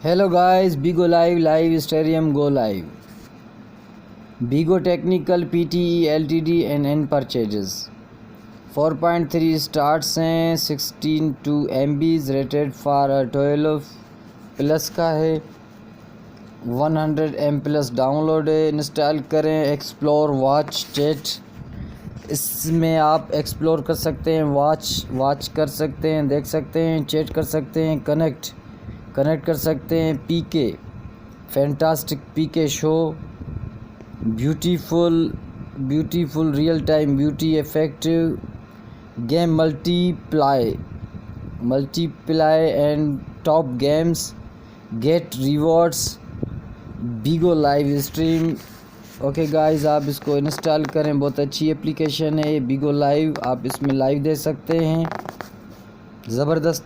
Hello guys, Bigo live Stadium go live. Bigo technical PTE LTD and N purchases. 4.3 starts हैं 16 MBs rated for a 12 plus का है 100 M plus download है. Install करें explore watch chat. इसमें आप explore कर सकते हैं, वॉच कर सकते हैं, देख सकते हैं, चैट कर सकते हैं, कनेक्ट कर सकते हैं. PK fantastic PK show, beautiful real time beauty effective game, multiply and top games, get rewards, Bigo live stream. Okay guys, आप इसको इंस्टॉल करें, बहुत अच्छी एप्लीकेशन है बीगो लाइव. आप इसमें लाइव दे सकते हैं, ज़बरदस्त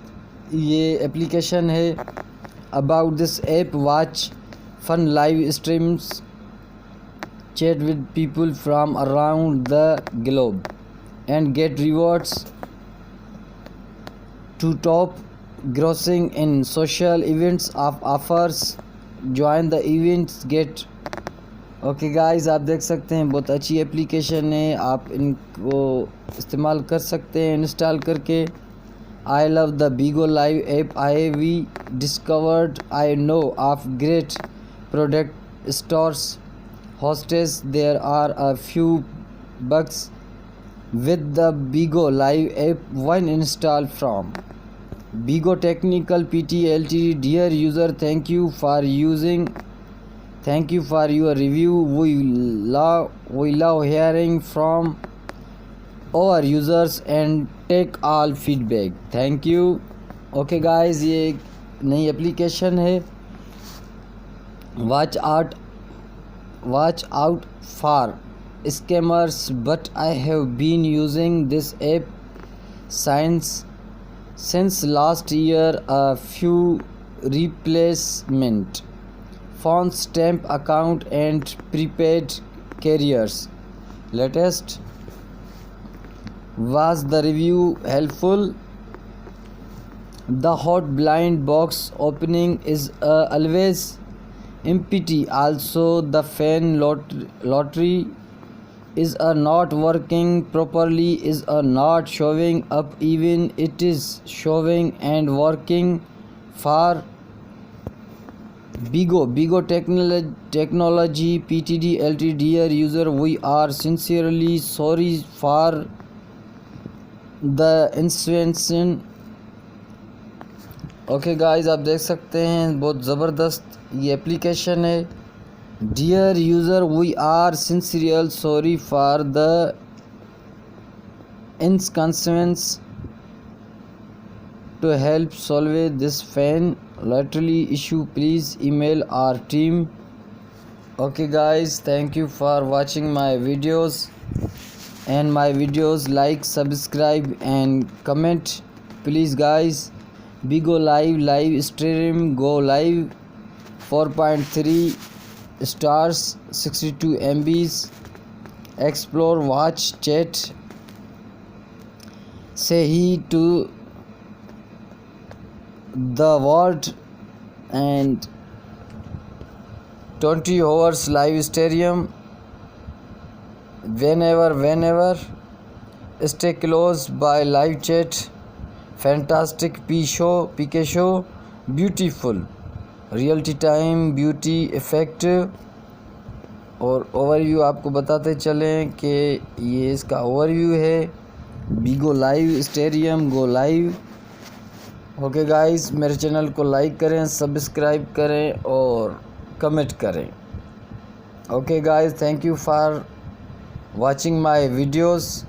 ये एप्लीकेशन है. About this app, watch fun live streams, chat with people from around the globe and get rewards to top grossing in social events of offers. Join the events, get. Okay guys, आप देख सकते हैं बहुत अच्छी application है, आप इनको इस्तेमाल कर सकते हैं इंस्टॉल करके. I love the Bigo Live app. We discovered I know of great product stores. Hostess, there are a few bugs with the Bigo Live app. One install from Bigo Technical PT Ltd. Dear user, thank you for your review. We love hearing from our users and take all feedback. Thank you. Okay guys, ये एक नई application है. Watch out for scammers, but I have been using this app since last year. A few replacement phones, stamp account and prepaid carriers. Latest. Was the review helpful? The hot blind box opening is always empty. Also, the fan lottery is not working properly, is not showing up, even it is showing and working for Bigo technology Ptd Ltd. Dear user, we are sincerely sorry for the inconvenience. Okay guys, आप देख सकते हैं बहुत ज़बरदस्त ये application है. Dear user, we are sincerely sorry for the inconvenience. To help solve this fan lottery issue, please email our team. Okay guys, thank you for watching my videos, and my videos like, subscribe and comment please guys. Bigo live stream go live. 4.3 stars, 62 MBs. Explore, watch, chat, say hi to the world, and 20 hours live stadium whenever. Stay close by live chat. Fantastic PK show, beautiful reality time beauty effect. और overview आपको बताते चलें कि ये इसका overview है. Bigo live stadium go live. Okay guys, मेरे channel को लाइक करें, सब्सक्राइब करें और कमेंट करें. Okay guys, thank you for watching my videos.